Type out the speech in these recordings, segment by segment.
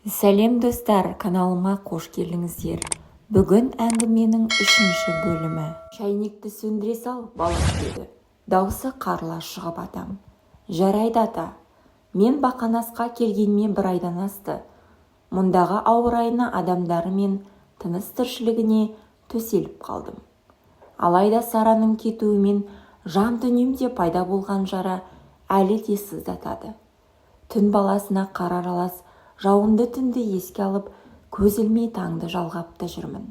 Сәлем достар, каналыма қош келдіңіздер. Бүгін әңгіменің 3-ші бөлімі. Шайнекті сөндіре сал, балам деді. Даусы қарла шығып атам. Жарайды ата. Мен Бақанасқа келгенмен 1 айдан асты. Мұндағы ауа райына адамдары мен тыныс тіршілігіне төселіп қалдым. Алайда Сараның кетуімен жан дүниемде пайда болған жара әлі де сыздатады. Түн баласына қар аралас жауынды түнді еске алып, көз ілмей таңды жалғапты жүрмін.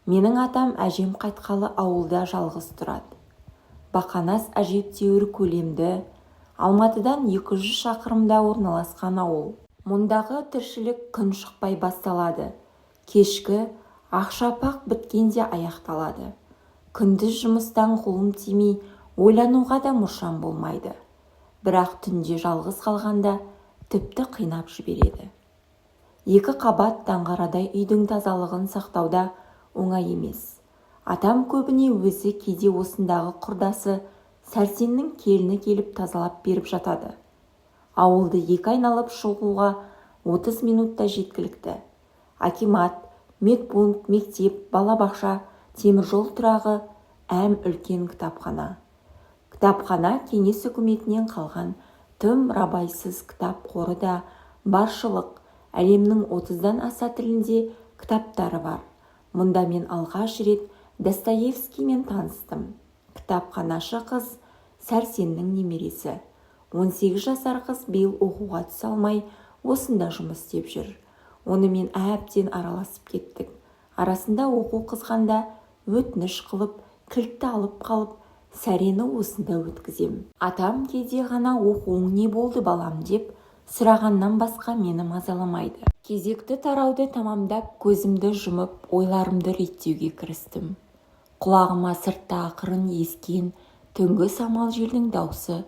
Менің атам әжем қайтқалы ауылда жалғыз тұрады. Бақанас әжептәуір көлемді, Алматыдан 200 шақырымда орналасқан ауыл. Мұндағы тіршілік күн шықпай басталады. Кешкі ақшапақ біткенде аяқталады. Күндіз жұмыстан қолым тимей, ойлануға да мұршам болмайды. Бірақ түнде жалғыз қалғанда тіпті қинап жібереді. 2 қабат таңғарадай үйдің тазалығын сақтауда оңай емес. Атам көбіне өзі, кейде осындағы құрдасы Сәрсеннің келіні келіп тазалап беріп жатады. Ауылды 2 айналып шығуға 30 минутта жеткілікті. Акимат, медпункт, мектеп, балабақша, теміржол тұрағы, әм үлкен кітапхана. Кітапхана кеңес үкіметінен қалған тым рабайсыз кітап қоры да баршылық. Әлемнің 30-дан аса тілінде кітаптары бар. Мұнда мен алғаш рет Достоевскиймен таныстым. Кітапханашы қыз Сәрсеннің немересі. 18 жасар қыз биыл оқуға түсе алмай, осында жұмыс істеп жүр. Онымен әбден араласып кеттік. Арасында оқу қызғанда өтініш қылып, кілтті алып қалып, сәрені осында өткізем. Атам кейде ғана оқуың не болды балам деп сұрағаннан басқа мені мазаламайды. Кезекті тарауды тамамдап, көзімді жұмып, ойларымды реттеуге кірістім. Құлағыма сыртта ақырын ескен түнгі самал желдің даусы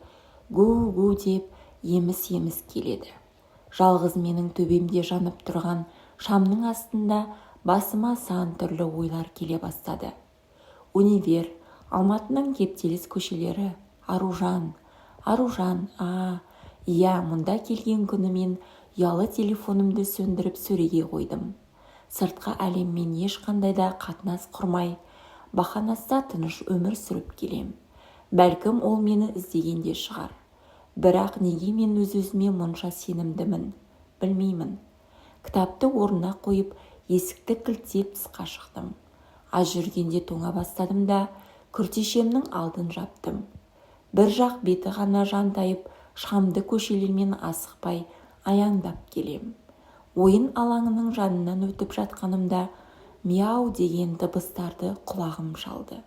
гу-гу деп еміс-еміс келеді. Жалғыз менің төбемде жанып тұрған шамның астында басыма сан түрлі ойлар келе бастады. Универ, Алматының кептеліс көшелері, Аружан, иә, мұнда келген күні мен ұялы телефонымды сөндіріп сөреге қойдым. Сыртқы әлеммен ешқандай да қатынас құрмай, Бақанаста тыныш өмір сүріп келем. Бәлкім ол мені іздегенде шығар. Бірақ неге мен өз-өзіме мұнша сенімдімін, білмеймін. Кітапты орнына қойып, есікті кілттеп тысқа шықтым. Аз жүргенде тоңа бастадым да күртешемнің алдын жаптым. Bir жақ беті ғана жантайып, шамды көшелермен асықпай аяңдап келем. Ойын алаңының жанынан өтіп жатқанымда мяу деген дыбыстарды құлағым шалды.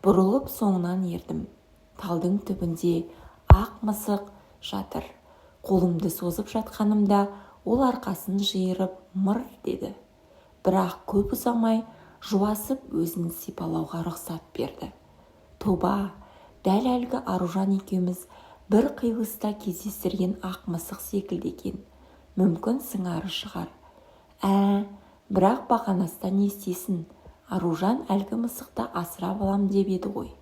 Бұрылып соңынан ердім. Талдың түбінде ақ мысық жатыр. Қолымды созып жатқанымда ол арқасын жиырып мыр деді. Бірақ көп ұзамай жуасып өзін сипалауға рұқсат берді. Тоба, дәл әлгі Аружан екеуміз бір қиылыста кездестірген ақ мысық секілді екен. Мүмкін сыңары шығар. Бірақ Бақанаста не істесін? Аружан әлгі мысықты асырап алам деп еді ғой.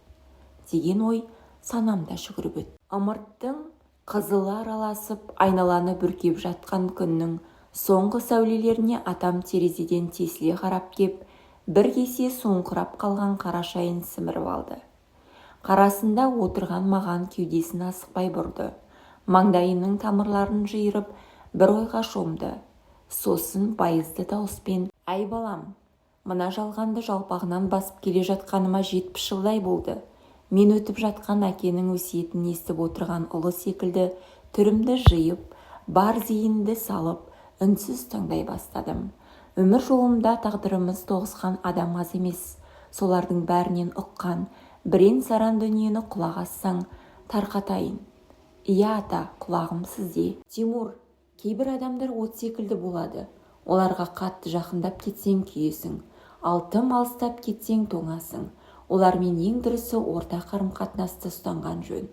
Деген ой санамда жүгіріп өтті. Ымырттың қызылы араласып, айналаны бүркеп жатқан күннің соңғы сәулелеріне атам терезеден тесіле қарап кеп, бір кесе соңқырап қалған қара шайын сіміріп алды. Қарасында отырған маған кеудесін асықпай бұрды. Маңдайының тамырларын жиырып, бір ойға шомды. Сосын байызды дауыспен: «Ай балам, мына жалғанды жалпағынан басып келе жатқаныма 70 жылдай болды. Мен өтіп жатқан әкенің өсиетін естіп отырған ұлы секілді түрімді жиып, бар зейінді салып, үнсіз тыңдай бастадым. Өмір жолымда тағдырымыз тоғысқан адам аз емес. Солардың бәрінен ұққан бірен-саран дүниені құлақ ассаң тарқатайын». «Иә ата, құлағым сізде. Тимур, кейбір адамдар от секілді болады. Оларға қатты жақындап кетсең күйесің, ал тым алыстап кетсең тоңасың. Олармен ең дұрысы орта қарым-қатынасты ұстанған жөн».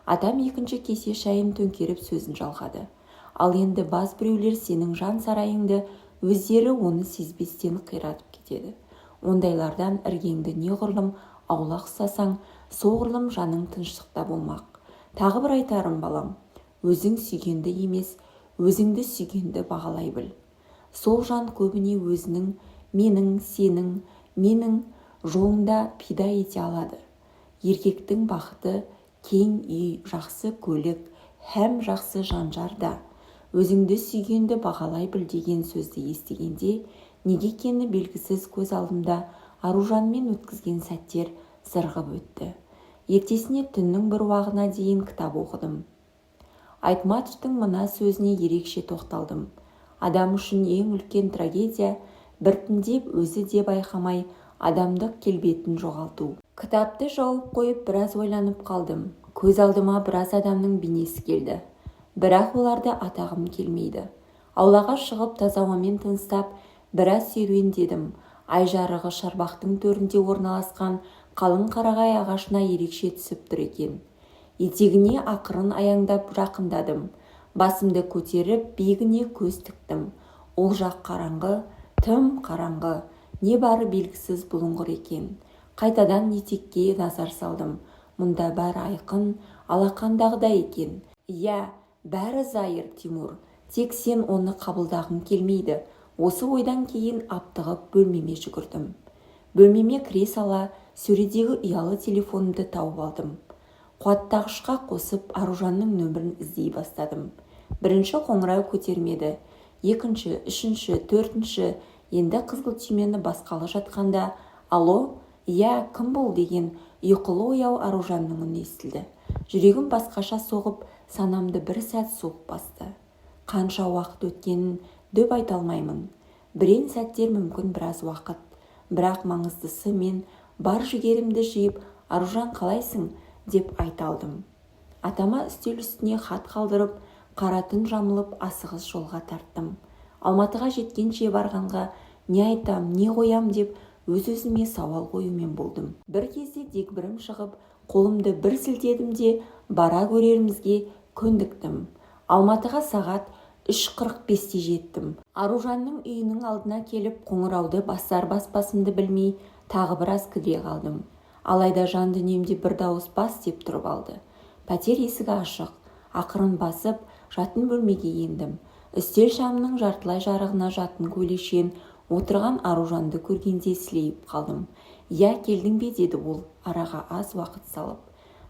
Атам 2-ші кесе шайын төңкеріп сөзін жалғады. «Ал енді баз біреулер сенің жан сарайыңды өздері оны сезбестен қиратып кетеді. Ондайлардан іргеңді неғұрлым аулақ ұстасаң, соғұрлым жаның тыныштықта болмақ. Тағы бір айтарым балам, өзің сүйгенді емес, өзіңді сүйгенді бағалай біл. сол жан көбіне өзінің, менің, сенің, менің жолыңда пида ете алады. Еркектің бақыты кең үй, жақсы көлік, һәм жақсы жанжарда. Өзіңді сүйгенді бағалай біл деген сөзді естігенде, неге екені белгісіз көз алдымда Аружанмен өткізген сәттер зырғып өтті. Ертесіне түннің бір уағына дейін кітап оқыдым. Айтматовтың мына сөзіне ерекше тоқталдым. Адам үшін ең үлкен трагедия біртіндеп өзі де байқамай адамдық келбетін жоғалту. Кітапты жауып қойып біраз ойланып қалдым. Көз алдыма біраз адамның бейнесі келді. Бірақ оларды атағым келмейді. Аулаға шығып таза ауамен тыныстап, біраз серуендедім. Ай жарығы шарбақтың төрінде орналасқан қалың қарағай ағашына ерекше түсіп тұр екен. Етегіне ақырын аяңдап жақындадым. Басымды көтеріп, биігіне көз тіктім. Ол жақ қараңғы, тым қараңғы, не бары белгісіз бұлыңғыр екен. Қайтадан етекке назар салдым. Мұнда бәрі айқын, алақандағыдай екен. Иә, бәрі зайыр, Тимур. Тек сен оны қабылдағың келмейді. Осы ойдан кейін аптығып бөлмеме жүгірдім. Бөлмеме кіре сала, сөредегі ұялы телефонымды тауып алдым. Қуаттағышқа қосып Аружанның нөмірін іздей бастадым. Бірінші қоңырау көтермеді. Екінші, үшінші, төртінші, енді қызғылт түймені басқалы жатқанда, «Алло, иә, кім бұл?» деген ұйқылы ояу Аружанның үні естілді. Жүрегім басқаша соғып, санамды бір сәт соғып басты. Қанша уақыт өткенін дөп айта алмаймын. Бірен сәттер мүмкін біраз уақыт. Бірақ маңыздысы мен бар жігерімді жиып, «Аружан, қалайсың?» деп айта алдым. Атама үстел үстіне хат қалдырып, қара түн жамылып асығыс жолға тарттым. Алматыға жеткенше барғанға не айтам, не қоям деп өз-өзіме сауал қоюмен болдым. Бір кезде дегбірім шығып, қолымды бір сілтедім де бара көрерімізге көндіктім. Алматыға сағат 3:45-те жеттім. Аружанның үйінің алдына келіп қоңырауды басар-баспасымды білмей тағы біраз кідіре қалдым. Алайда жан дүниемде бір дауыс бас деп тұрып алды. Пәтер есігі ашық. Ақырын басып жатын бөлмеге ендім. Үстел шамның жартылай жарығына жатын көйлешен отырған Аружанды көргенде сілейіп қалдым. «Я, келдің бе?» деді ол араға аз уақыт салып.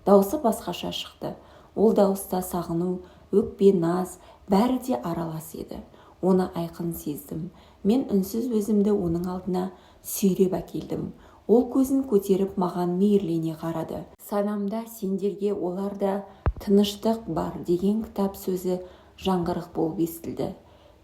Дауысы басқаша шықты. Ол дауыста сағыну, өкпе, наз бәрі де аралас еді. Оны айқын сездім. Мен үнсіз өзімді оның алдына сүйреп әкелдім. Ол көзін көтеріп маған мейірлене қарады. Санамда сендерге оларда тыныштық бар деген кітап сөзі жаңғырық болып естілді.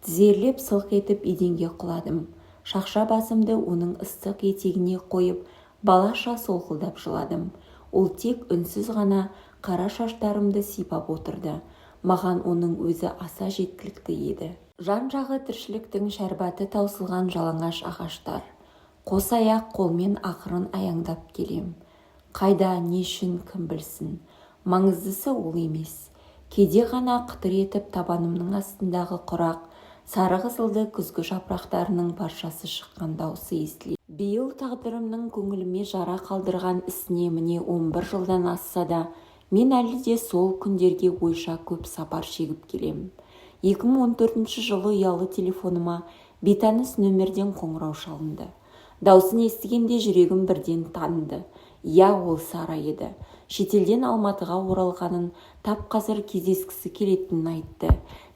Тізерлеп сылқ етіп еденге құладым. Шақша басымды оның ыстық етегіне қойып, балаша солқылдап жыладым. Ол тек үнсіз ғана қара шаштарымды сипап отырды. Маған оның өзі аса жеткілікті еді. Жан-жағы тіршіліктің шәрбаты таусылған жалаңаш ағаштар. Қос аяқ қолмен ақырын аяңдап келем. Қайда, не үшін, кім білсін. Маңыздысы ол емес. Кейде ғана қытыр етіп табанымның астындағы құрақ, сары қызылды күзгі жапырақтарының паршасы шыққан дауысы естіледі. Биыл тағдырымның көңіліме жара қалдырған ісіне міне 11 жылдан асса да, мен әлі де сол күндерге ойша көп сапар шегіп келем. 2014 жылы ұялы телефоныма бейтаныс нөмерден қоңырау шалынды. Даусын естігенде жүрегім бірден таныды. Я, ол Сара еді. Шетелден Алматыға оралғанын, тап қазір кездескісі келетінін айтты.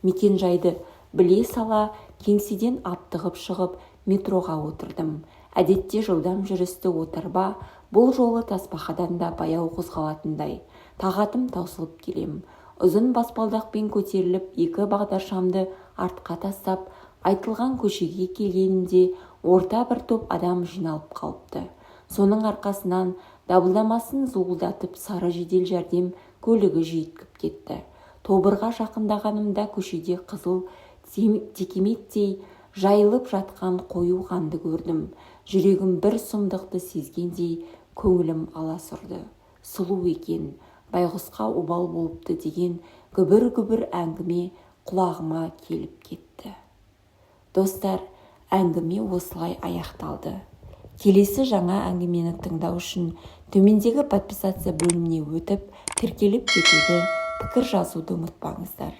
Мекен-жайды біле сала, кеңседен аптығып шығып, метроға отырдым. Әдетте жылдам жүрісті отырба, бұл жолы тасбақадан да баяу қозғалатындай. Тағатым таусылып келем. Ұзын баспалдақпен көтеріліп, екі бағдаршамды артқа тастап, айтылған көшеге келгенімде орта бір топ адам жиналып қалыпты. Соның арқасынан дабылдамасын зуылдатып сары жедел жәрдем көлігі жүйткіп кетті. Тобырға жақындағанымда көшеде қызыл текеметтей жайылып жатқан қою қанды көрдім. Жүрегім бір сұмдықты сезгендей көңілім аласұрды. Сұлу екен, байғұсқа обал болыпты деген күбір-күбір әңгіме құлағыма келіп кетті. Достар, әңгіме осылай аяқталды. Келесі жаңа әңгімені тыңдау үшін төмендегі подписация бөліміне өтіп, тіркеліп кетуді, пікір жазуды ұмытпаңыздар.